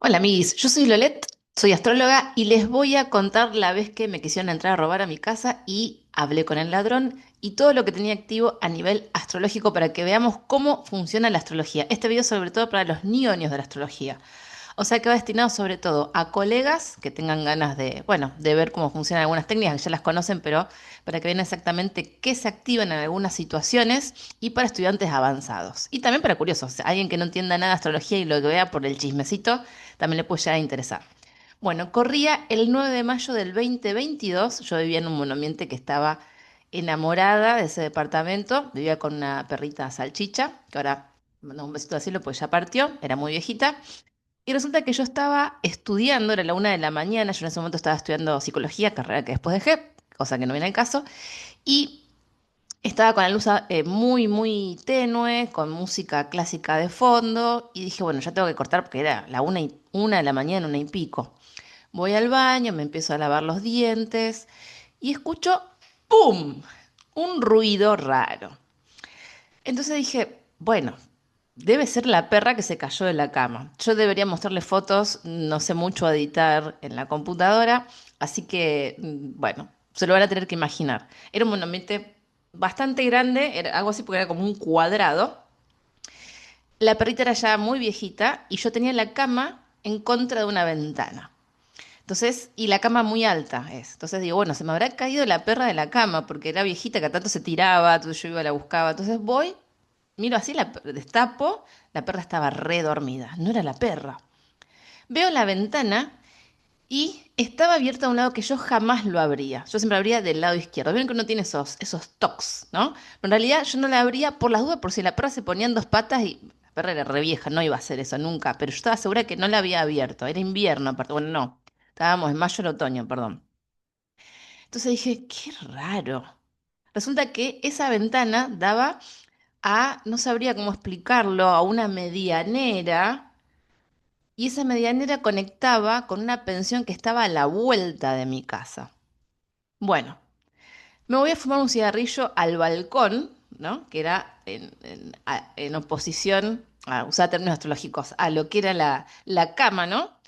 Hola, amiguis. Yo soy Lolet, soy astróloga y les voy a contar la vez que me quisieron entrar a robar a mi casa y hablé con el ladrón y todo lo que tenía activo a nivel astrológico para que veamos cómo funciona la astrología. Este video sobre todo para los ñoños de la astrología. O sea que va destinado sobre todo a colegas que tengan ganas de, bueno, de ver cómo funcionan algunas técnicas que ya las conocen, pero para que vean exactamente qué se activan en algunas situaciones y para estudiantes avanzados. Y también para curiosos, o sea, alguien que no entienda nada de astrología y lo que vea por el chismecito, también le puede llegar a interesar. Bueno, corría el 9 de mayo del 2022, yo vivía en un monoambiente que estaba enamorada de ese departamento, vivía con una perrita salchicha, que ahora, mando un besito al cielo, pues ya partió, era muy viejita. Y resulta que yo estaba estudiando, era la 1 de la mañana, yo en ese momento estaba estudiando psicología, carrera que después dejé, cosa que no viene al caso, y estaba con la luz muy, muy tenue, con música clásica de fondo, y dije, bueno, ya tengo que cortar porque era la 1 de la mañana, 1 y pico. Voy al baño, me empiezo a lavar los dientes, y escucho, ¡pum! Un ruido raro. Entonces dije, bueno, debe ser la perra que se cayó de la cama. Yo debería mostrarle fotos, no sé mucho editar en la computadora, así que, bueno, se lo van a tener que imaginar. Era un monumento bastante grande, era algo así porque era como un cuadrado. La perrita era ya muy viejita y yo tenía la cama en contra de una ventana. Entonces, y la cama muy alta es. Entonces digo, bueno, se me habrá caído la perra de la cama porque era viejita que a tanto se tiraba, entonces yo iba y la buscaba. Entonces voy, miro así, la destapo, la perra estaba re dormida, no era la perra. Veo la ventana y estaba abierta a un lado que yo jamás lo abría. Yo siempre abría del lado izquierdo. Vieron que uno tiene esos tocs, ¿no? Pero en realidad yo no la abría por las dudas, por si la perra se ponía en dos patas y la perra era re vieja, no iba a hacer eso nunca. Pero yo estaba segura que no la había abierto. Era invierno, aparte. Bueno, no. Estábamos en mayo, el otoño, perdón. Entonces dije, qué raro. Resulta que esa ventana daba a, no sabría cómo explicarlo, a una medianera, y esa medianera conectaba con una pensión que estaba a la vuelta de mi casa. Bueno, me voy a fumar un cigarrillo al balcón, ¿no? Que era en oposición, a usar términos astrológicos, a lo que era la cama, ¿no?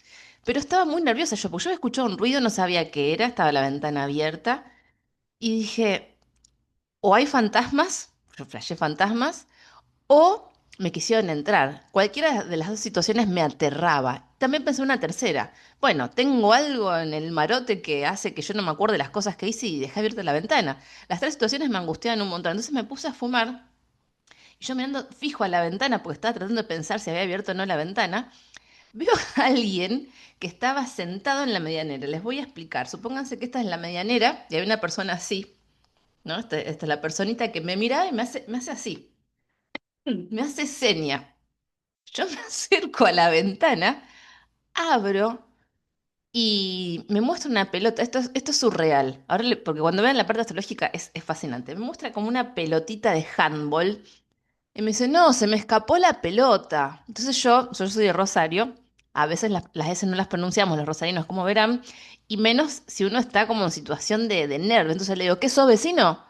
Pero estaba muy nerviosa yo, porque yo había escuchado un ruido, no sabía qué era, estaba la ventana abierta, y dije, o hay fantasmas, yo flashé fantasmas, o me quisieron entrar. Cualquiera de las dos situaciones me aterraba. También pensé una tercera. Bueno, tengo algo en el marote que hace que yo no me acuerde las cosas que hice y dejé abierta la ventana. Las tres situaciones me angustiaban un montón. Entonces me puse a fumar y yo mirando fijo a la ventana porque estaba tratando de pensar si había abierto o no la ventana. Veo a alguien que estaba sentado en la medianera. Les voy a explicar. Supónganse que esta es la medianera y hay una persona así, ¿no? Esta es la personita que me mira y me hace así. Me hace seña. Yo me acerco a la ventana, abro y me muestra una pelota. Esto es surreal. Ahora, porque cuando vean la parte astrológica es fascinante. Me muestra como una pelotita de handball y me dice, no, se me escapó la pelota. Entonces yo soy de Rosario. A veces las S no las pronunciamos los rosarinos, como verán, y menos si uno está como en situación de nervio. Entonces le digo, ¿qué sos vecino?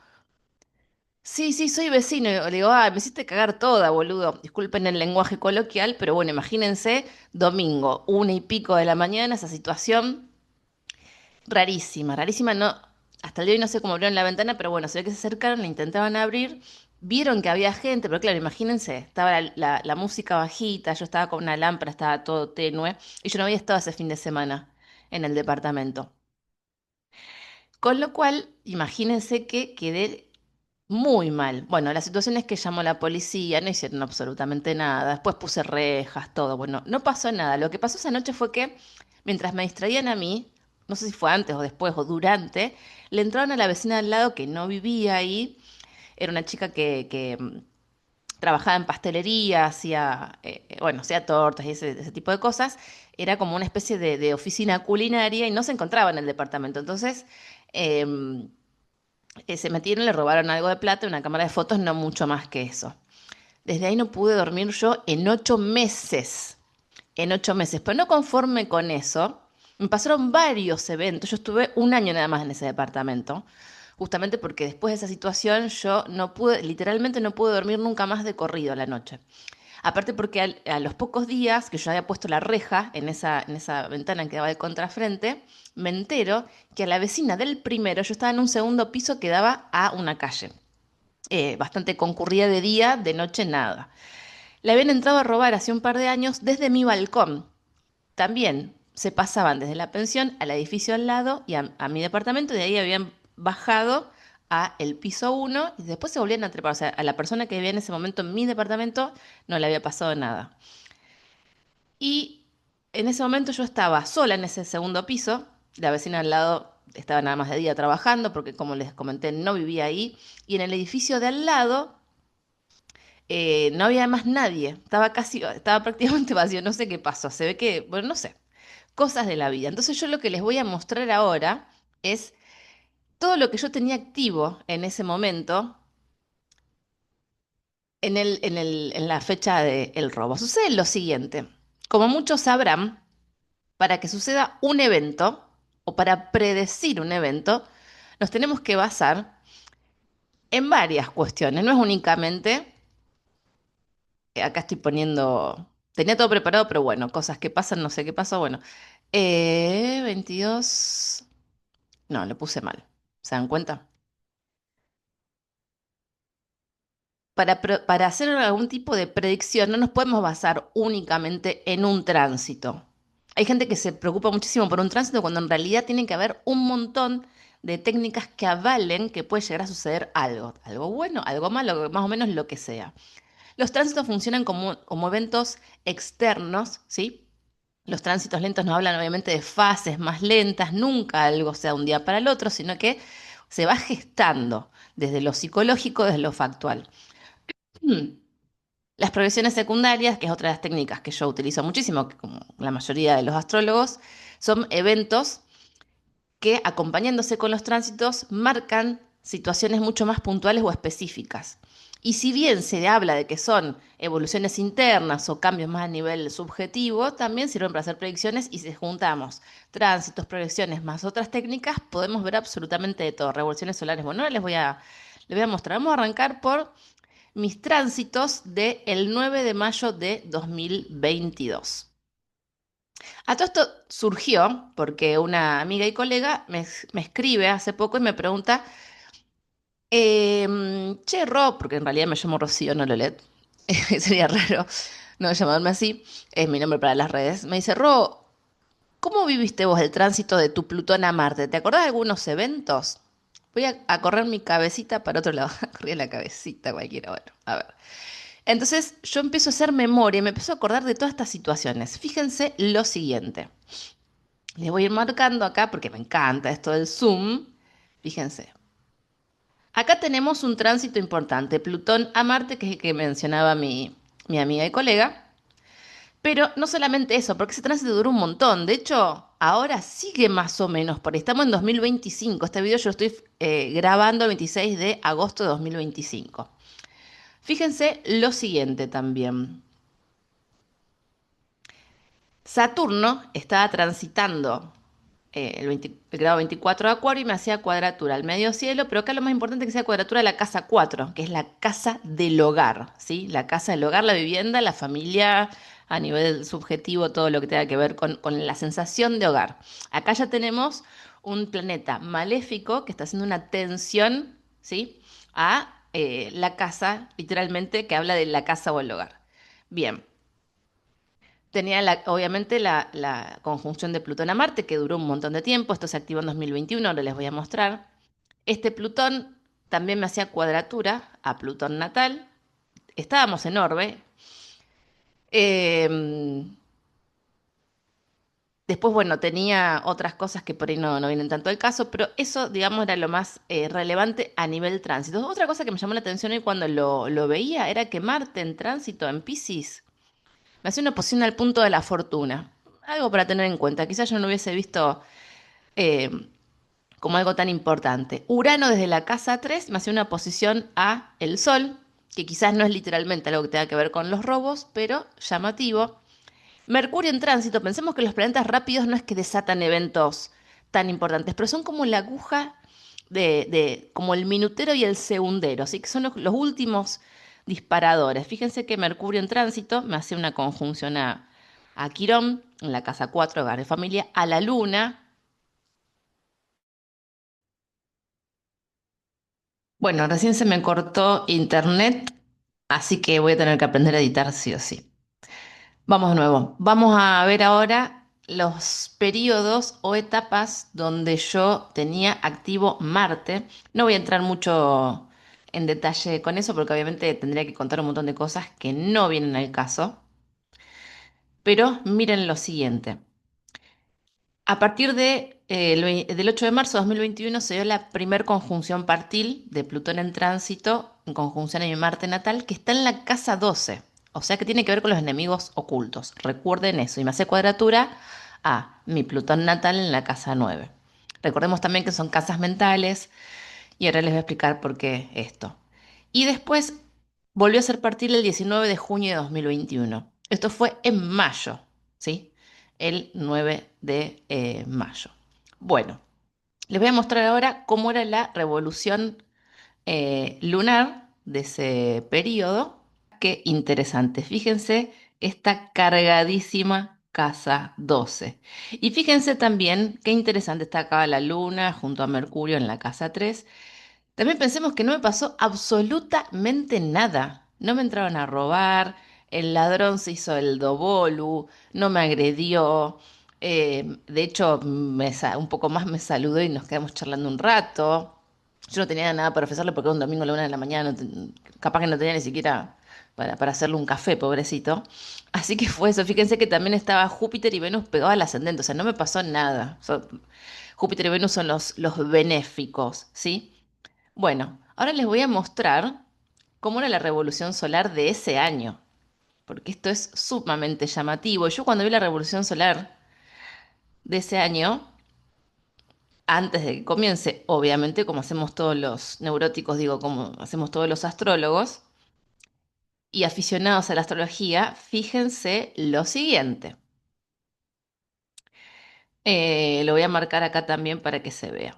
Sí, sí, soy vecino. Y le digo, ah, me hiciste cagar toda, boludo. Disculpen el lenguaje coloquial, pero bueno, imagínense, domingo, 1 y pico de la mañana, esa situación rarísima, rarísima. No, hasta el día de hoy no sé cómo abrieron la ventana, pero bueno, se ve que se acercaron, la intentaban abrir, vieron que había gente, pero claro, imagínense, estaba la música bajita, yo estaba con una lámpara, estaba todo tenue, y yo no había estado ese fin de semana en el departamento. Con lo cual, imagínense que quedé muy mal. Bueno, la situación es que llamó a la policía, no hicieron absolutamente nada. Después puse rejas, todo. Bueno, no pasó nada. Lo que pasó esa noche fue que mientras me distraían a mí, no sé si fue antes o después o durante, le entraron a la vecina al lado que no vivía ahí. Era una chica que trabajaba en pastelería, hacía, bueno, hacía tortas y ese tipo de cosas. Era como una especie de oficina culinaria y no se encontraba en el departamento. Entonces, em, se metieron, le robaron algo de plata, una cámara de fotos, no mucho más que eso. Desde ahí no pude dormir yo en 8 meses. En 8 meses. Pero no conforme con eso, me pasaron varios eventos. Yo estuve un año nada más en ese departamento. Justamente porque después de esa situación yo no pude, literalmente no pude dormir nunca más de corrido a la noche. Aparte porque a los pocos días que yo había puesto la reja en esa ventana que daba de contrafrente, me entero que a la vecina del primero, yo estaba en un segundo piso que daba a una calle, bastante concurrida de día, de noche nada. Le habían entrado a robar hace un par de años desde mi balcón. También se pasaban desde la pensión al edificio al lado y a mi departamento, y de ahí habían bajado a el piso uno y después se volvían a trepar. O sea, a la persona que vivía en ese momento en mi departamento no le había pasado nada. Y en ese momento yo estaba sola en ese segundo piso, la vecina al lado estaba nada más de día trabajando porque como les comenté no vivía ahí, y en el edificio de al lado no había más nadie, estaba prácticamente vacío, no sé qué pasó, se ve que, bueno, no sé, cosas de la vida. Entonces yo lo que les voy a mostrar ahora es todo lo que yo tenía activo en ese momento en la fecha del robo. Sucede lo siguiente, como muchos sabrán, para que suceda un evento o para predecir un evento, nos tenemos que basar en varias cuestiones, no es únicamente, acá estoy poniendo, tenía todo preparado, pero bueno, cosas que pasan, no sé qué pasó, bueno, 22, no, le puse mal, ¿se dan cuenta? Para hacer algún tipo de predicción no nos podemos basar únicamente en un tránsito. Hay gente que se preocupa muchísimo por un tránsito cuando en realidad tiene que haber un montón de técnicas que avalen que puede llegar a suceder algo, algo bueno, algo malo, más o menos lo que sea. Los tránsitos funcionan como eventos externos, ¿sí? Los tránsitos lentos nos hablan obviamente de fases más lentas, nunca algo sea un día para el otro, sino que se va gestando desde lo psicológico, desde lo factual. Hmm. Las progresiones secundarias, que es otra de las técnicas que yo utilizo muchísimo, que como la mayoría de los astrólogos, son eventos que acompañándose con los tránsitos marcan situaciones mucho más puntuales o específicas. Y si bien se habla de que son evoluciones internas o cambios más a nivel subjetivo, también sirven para hacer predicciones y si juntamos tránsitos, proyecciones más otras técnicas, podemos ver absolutamente de todo. Revoluciones solares. Bueno, ahora les voy a mostrar. Vamos a arrancar por mis tránsitos del 9 de mayo de 2022. A todo esto surgió porque una amiga y colega me escribe hace poco y me pregunta, che, Ro, porque en realidad me llamo Rocío, no Lolet, sería raro no llamarme así, es mi nombre para las redes, me dice, Ro, ¿cómo viviste vos el tránsito de tu Plutón a Marte? ¿Te acordás de algunos eventos? Voy a correr mi cabecita para otro lado. Corría la cabecita cualquiera. Bueno, a ver. Entonces yo empiezo a hacer memoria y me empiezo a acordar de todas estas situaciones. Fíjense lo siguiente. Les voy a ir marcando acá porque me encanta esto del Zoom. Fíjense. Acá tenemos un tránsito importante. Plutón a Marte, que es el que mencionaba mi amiga y colega. Pero no solamente eso, porque ese tránsito duró un montón. De hecho, ahora sigue más o menos, porque estamos en 2025. Este video yo lo estoy grabando el 26 de agosto de 2025. Fíjense lo siguiente también. Saturno estaba transitando el grado 24 de Acuario y me hacía cuadratura al medio cielo, pero acá lo más importante es que sea cuadratura a la casa 4, que es la casa del hogar, ¿sí? La casa del hogar, la vivienda, la familia, a nivel subjetivo, todo lo que tenga que ver con la sensación de hogar. Acá ya tenemos un planeta maléfico que está haciendo una tensión, ¿sí? A la casa, literalmente, que habla de la casa o el hogar. Bien. Tenía obviamente la conjunción de Plutón a Marte, que duró un montón de tiempo. Esto se activó en 2021, ahora les voy a mostrar. Este Plutón también me hacía cuadratura a Plutón natal. Estábamos en orbe. Eh, Después, bueno, tenía otras cosas que por ahí no vienen tanto al caso, pero eso, digamos, era lo más relevante a nivel tránsito. Otra cosa que me llamó la atención hoy cuando lo veía era que Marte en tránsito en Piscis me hacía una posición al punto de la fortuna. Algo para tener en cuenta. Quizás yo no hubiese visto eh, como algo tan importante. Urano desde la casa 3 me hace una posición a el Sol, que quizás no es literalmente algo que tenga que ver con los robos, pero llamativo. Mercurio en tránsito, pensemos que los planetas rápidos no es que desatan eventos tan importantes, pero son como la aguja como el minutero y el segundero, así que son los últimos disparadores. Fíjense que Mercurio en tránsito me hace una conjunción a Quirón, en la casa 4, hogar de familia, a la Luna. Bueno, recién se me cortó internet, así que voy a tener que aprender a editar sí o sí. Vamos de nuevo. Vamos a ver ahora los periodos o etapas donde yo tenía activo Marte. No voy a entrar mucho en detalle con eso porque obviamente tendría que contar un montón de cosas que no vienen al caso. Pero miren lo siguiente. A partir del 8 de marzo de 2021 se dio la primer conjunción partil de Plutón en tránsito en conjunción a mi Marte natal, que está en la casa 12. O sea que tiene que ver con los enemigos ocultos. Recuerden eso. Y me hace cuadratura a mi Plutón natal en la casa 9. Recordemos también que son casas mentales y ahora les voy a explicar por qué esto. Y después volvió a ser partir el 19 de junio de 2021. Esto fue en mayo, ¿sí? El 9 de mayo. Bueno, les voy a mostrar ahora cómo era la revolución lunar de ese periodo. Qué interesante. Fíjense esta cargadísima casa 12. Y fíjense también qué interesante está acá la luna junto a Mercurio en la casa 3. También pensemos que no me pasó absolutamente nada. No me entraron a robar, el ladrón se hizo el dobolu, no me agredió. De hecho, un poco más me saludó y nos quedamos charlando un rato. Yo no tenía nada para ofrecerle porque era un domingo a la 1 de la mañana, capaz que no tenía ni siquiera para hacerle un café, pobrecito. Así que fue eso. Fíjense que también estaba Júpiter y Venus pegados al ascendente, o sea, no me pasó nada. Júpiter y Venus son los benéficos, ¿sí? Bueno, ahora les voy a mostrar cómo era la revolución solar de ese año, porque esto es sumamente llamativo. Yo cuando vi la revolución solar de ese año, antes de que comience, obviamente, como hacemos todos los neuróticos, digo, como hacemos todos los astrólogos y aficionados a la astrología, fíjense lo siguiente. Lo voy a marcar acá también para que se vea.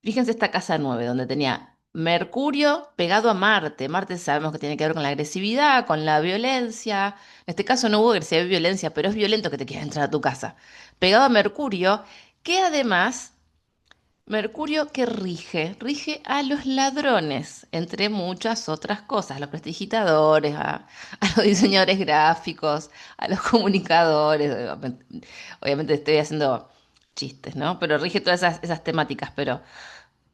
Fíjense esta casa 9 donde tenía Mercurio pegado a Marte. Marte sabemos que tiene que ver con la agresividad, con la violencia. En este caso no hubo agresividad y violencia, pero es violento que te quieras entrar a tu casa. Pegado a Mercurio, que además, Mercurio que rige a los ladrones, entre muchas otras cosas, a los prestidigitadores, a los diseñadores gráficos, a los comunicadores. Obviamente estoy haciendo chistes, ¿no? Pero rige todas esas temáticas, pero...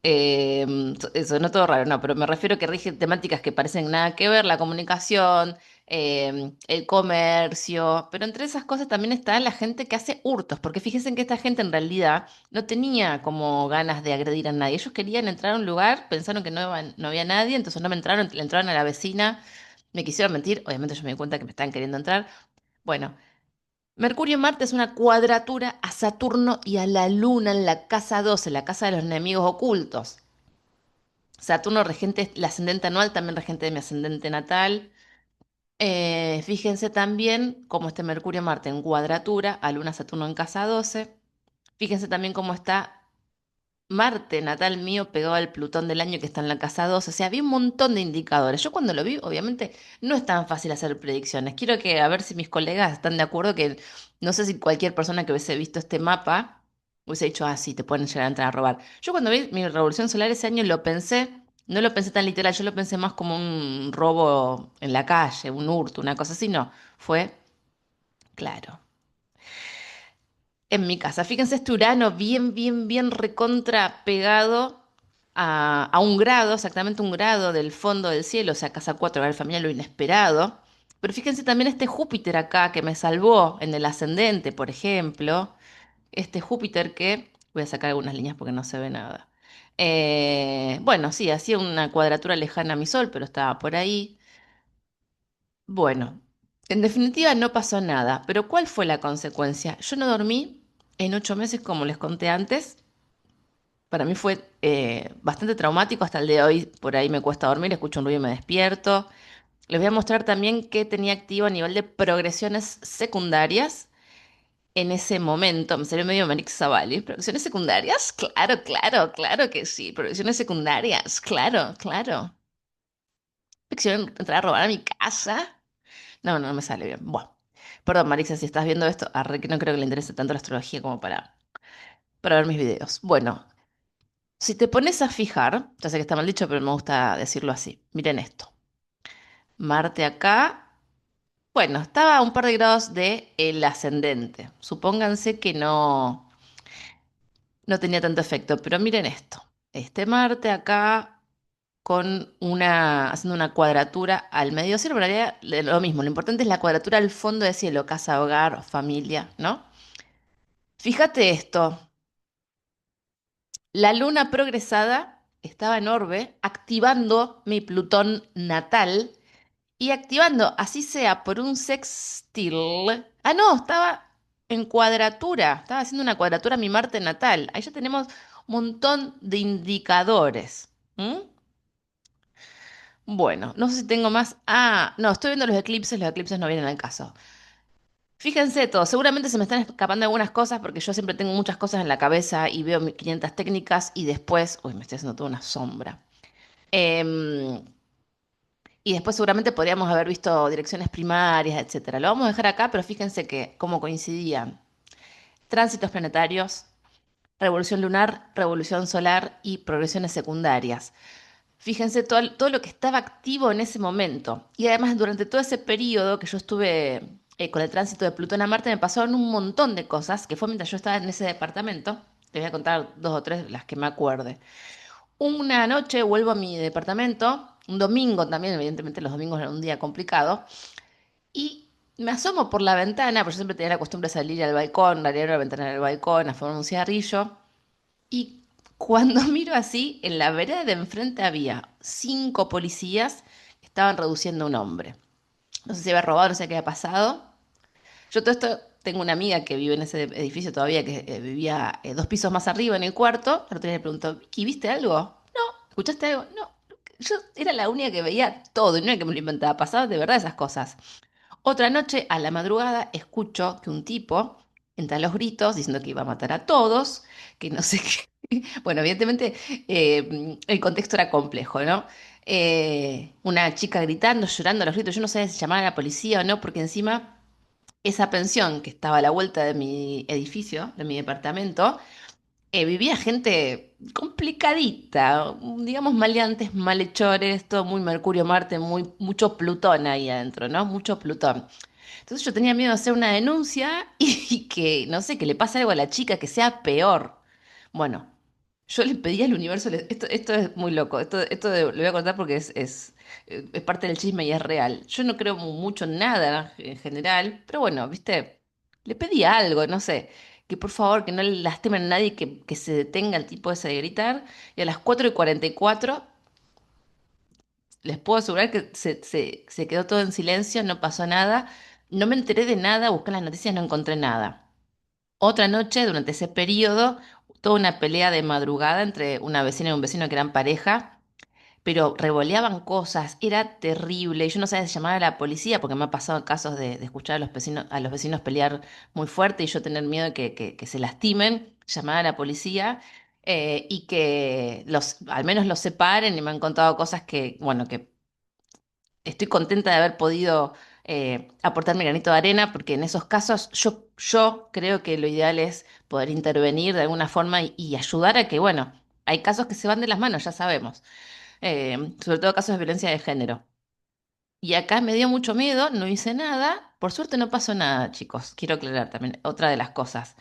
Eso, no todo raro, no, pero me refiero a que rige temáticas que parecen nada que ver, la comunicación, el comercio, pero entre esas cosas también está la gente que hace hurtos, porque fíjense que esta gente en realidad no tenía como ganas de agredir a nadie, ellos querían entrar a un lugar, pensaron que no había nadie, entonces no me entraron, le entraron a la vecina, me quisieron mentir, obviamente yo me di cuenta que me estaban queriendo entrar. Bueno, Mercurio en Marte es una cuadratura a Saturno y a la Luna en la casa 12, la casa de los enemigos ocultos. Saturno regente, el ascendente anual, también regente de mi ascendente natal. Fíjense también cómo está Mercurio-Marte en cuadratura, a Luna-Saturno en casa 12. Fíjense también cómo está Marte natal mío pegado al Plutón del año que está en la casa 12. O sea, había un montón de indicadores. Yo cuando lo vi, obviamente, no es tan fácil hacer predicciones. Quiero que a ver si mis colegas están de acuerdo que no sé si cualquier persona que hubiese visto este mapa hubiese dicho, ah, sí, te pueden llegar a entrar a robar. Yo cuando vi mi revolución solar ese año lo pensé, no lo pensé tan literal, yo lo pensé más como un robo en la calle, un hurto, una cosa así. No, fue claro en mi casa. Fíjense este Urano bien recontra pegado a un grado, exactamente un grado del fondo del cielo, o sea, casa 4, la familia, lo inesperado. Pero fíjense también este Júpiter acá que me salvó en el ascendente, por ejemplo. Este Júpiter que, voy a sacar algunas líneas porque no se ve nada. Bueno, sí, hacía una cuadratura lejana a mi sol, pero estaba por ahí. Bueno, en definitiva no pasó nada, pero ¿cuál fue la consecuencia? Yo no dormí en 8 meses, como les conté antes. Para mí fue bastante traumático hasta el día de hoy. Por ahí me cuesta dormir, escucho un ruido y me despierto. Les voy a mostrar también qué tenía activo a nivel de progresiones secundarias en ese momento. Me salió medio Manix Zavali. ¿Progresiones secundarias? Claro que sí. Progresiones secundarias, claro. ¿Me quisieron entrar a robar a mi casa? No, no me sale bien. Bueno, perdón, Marisa, si estás viendo esto, arre que no creo que le interese tanto la astrología como para ver mis videos. Bueno, si te pones a fijar, ya sé que está mal dicho, pero me gusta decirlo así. Miren esto. Marte acá, bueno, estaba a un par de grados de el ascendente. Supónganse que no tenía tanto efecto, pero miren esto. Este Marte acá haciendo una cuadratura al medio cielo, pero en realidad lo mismo, lo importante es la cuadratura al fondo de cielo, casa, hogar, familia, ¿no? Fíjate esto, la luna progresada estaba en orbe, activando mi Plutón natal y activando, así sea por un sextil. Ah, no, estaba en cuadratura, estaba haciendo una cuadratura a mi Marte natal. Ahí ya tenemos un montón de indicadores. ¿M? Bueno, no sé si tengo más. Ah, no, estoy viendo los eclipses no vienen al caso. Fíjense todo, seguramente se me están escapando algunas cosas porque yo siempre tengo muchas cosas en la cabeza y veo 500 técnicas y después, uy, me estoy haciendo toda una sombra. Em, y después seguramente podríamos haber visto direcciones primarias, etcétera. Lo vamos a dejar acá, pero fíjense que cómo coincidían tránsitos planetarios, revolución lunar, revolución solar y progresiones secundarias. Fíjense todo lo que estaba activo en ese momento. Y además, durante todo ese periodo que yo estuve con el tránsito de Plutón a Marte, me pasaron un montón de cosas, que fue mientras yo estaba en ese departamento. Te voy a contar dos o tres de las que me acuerde. Una noche vuelvo a mi departamento, un domingo también, evidentemente los domingos era un día complicado, y me asomo por la ventana, porque yo siempre tenía la costumbre de salir al balcón, abrir la ventana del balcón, a fumar un cigarrillo, y cuando miro así, en la vereda de enfrente había 5 policías que estaban reduciendo a un hombre. No sé si había robado, no sé qué había pasado. Yo todo esto, tengo una amiga que vive en ese edificio todavía, que vivía 2 pisos más arriba en el cuarto. El otro día le preguntó, Vicky, ¿viste algo? No. ¿Escuchaste algo? No. Yo era la única que veía todo, y no era que me lo inventaba, pasaba de verdad esas cosas. Otra noche, a la madrugada, escucho que un tipo entra a los gritos diciendo que iba a matar a todos, que no sé qué. Bueno, evidentemente el contexto era complejo, ¿no? Una chica gritando, llorando a los gritos. Yo no sabía si llamar a la policía o no, porque encima esa pensión que estaba a la vuelta de mi edificio, de mi departamento, vivía gente complicadita, digamos maleantes, malhechores, todo muy Mercurio, Marte, mucho Plutón ahí adentro, ¿no? Mucho Plutón. Entonces yo tenía miedo de hacer una denuncia y que, no sé, que le pase algo a la chica que sea peor. Bueno, yo le pedí al universo, esto es muy loco, lo voy a contar porque es parte del chisme y es real. Yo no creo mucho en nada en general, pero bueno, viste, le pedí algo, no sé, que por favor que no le lastimen a nadie, que se detenga el tipo ese de gritar. Y a las 4:44 les puedo asegurar que se quedó todo en silencio, no pasó nada. No me enteré de nada, busqué en las noticias, no encontré nada. Otra noche, durante ese periodo, toda una pelea de madrugada entre una vecina y un vecino que eran pareja, pero revoleaban cosas, era terrible. Y yo no sabía si llamar a la policía, porque me ha pasado casos de escuchar a los vecinos pelear muy fuerte y yo tener miedo de que se lastimen, llamar a la policía. Y que al menos los separen y me han contado cosas que, bueno, que estoy contenta de haber podido aportar mi granito de arena, porque en esos casos yo creo que lo ideal es poder intervenir de alguna forma y ayudar a que, bueno, hay casos que se van de las manos, ya sabemos, sobre todo casos de violencia de género. Y acá me dio mucho miedo, no hice nada, por suerte no pasó nada, chicos, quiero aclarar también otra de las cosas.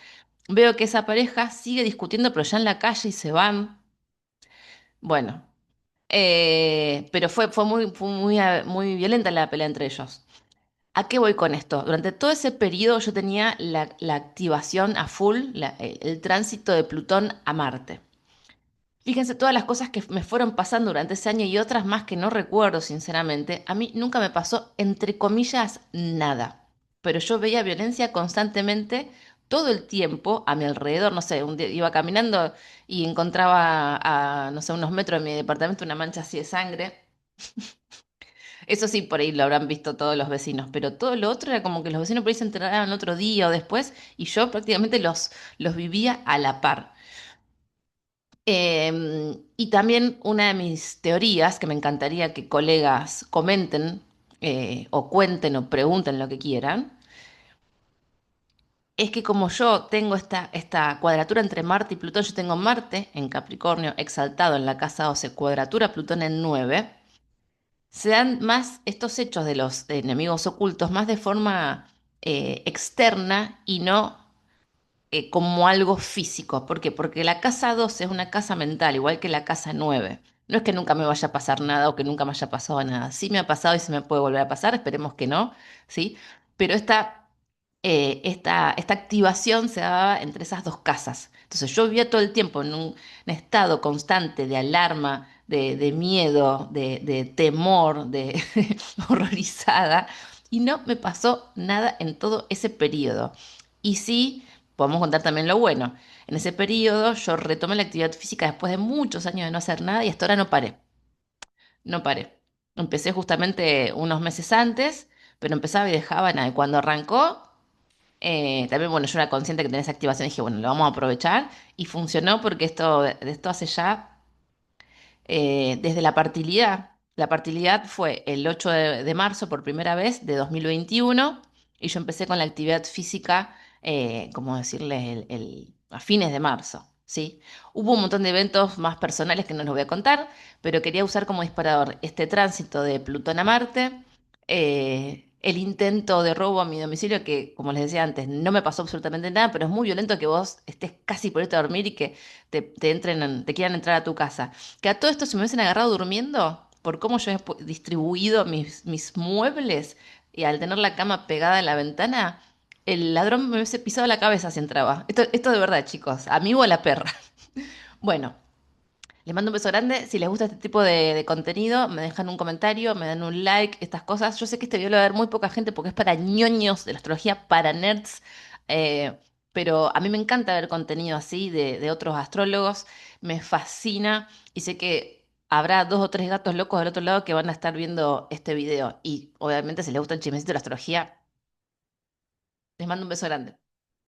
Veo que esa pareja sigue discutiendo, pero ya en la calle y se van. Bueno, pero fue muy violenta la pelea entre ellos. ¿A qué voy con esto? Durante todo ese periodo yo tenía la activación a full, el tránsito de Plutón a Marte. Fíjense todas las cosas que me fueron pasando durante ese año y otras más que no recuerdo, sinceramente. A mí nunca me pasó, entre comillas, nada. Pero yo veía violencia constantemente todo el tiempo a mi alrededor. No sé, un día iba caminando y encontraba a, no sé, unos metros de mi departamento una mancha así de sangre. Eso sí, por ahí lo habrán visto todos los vecinos, pero todo lo otro era como que los vecinos por ahí se enteraban otro día o después y yo prácticamente los vivía a la par. Y también una de mis teorías, que me encantaría que colegas comenten o cuenten o pregunten lo que quieran, es que como yo tengo esta cuadratura entre Marte y Plutón, yo tengo Marte en Capricornio exaltado en la casa 12, cuadratura Plutón en 9, se dan más estos hechos de los enemigos ocultos más de forma externa y no como algo físico. ¿Por qué? Porque la casa 12 es una casa mental, igual que la casa 9. No es que nunca me vaya a pasar nada o que nunca me haya pasado nada. Sí me ha pasado y se me puede volver a pasar, esperemos que no, ¿sí? Pero esta activación se daba entre esas dos casas. Entonces yo vivía todo el tiempo en un estado constante de alarma, de miedo, de temor, de horrorizada, y no me pasó nada en todo ese periodo. Y sí, podemos contar también lo bueno. En ese periodo yo retomé la actividad física después de muchos años de no hacer nada y hasta ahora no paré. No paré. Empecé justamente unos meses antes, pero empezaba y dejaba nada. Y cuando arrancó, también, bueno, yo era consciente que tenía esa activación y dije, bueno, lo vamos a aprovechar. Y funcionó porque de esto hace ya desde la partilidad. La partilidad fue el 8 de marzo por primera vez de 2021 y yo empecé con la actividad física, como decirle, a fines de marzo. ¿Sí? Hubo un montón de eventos más personales que no los voy a contar, pero quería usar como disparador este tránsito de Plutón a Marte, el intento de robo a mi domicilio, que como les decía antes, no me pasó absolutamente nada, pero es muy violento que vos estés casi por irte a dormir y que te entren, te quieran entrar a tu casa. Que a todo esto se me hubiesen agarrado durmiendo por cómo yo he distribuido mis muebles y al tener la cama pegada a la ventana, el ladrón me hubiese pisado la cabeza si entraba. Esto de verdad, chicos. Amigo a la perra. Bueno, les mando un beso grande. Si les gusta este tipo de contenido, me dejan un comentario, me dan un like, estas cosas. Yo sé que este video lo va a ver muy poca gente porque es para ñoños de la astrología, para nerds. eh, pero a mí me encanta ver contenido así de otros astrólogos. Me fascina y sé que habrá dos o tres gatos locos del otro lado que van a estar viendo este video. Y obviamente, si les gusta el chismecito de la astrología, les mando un beso grande.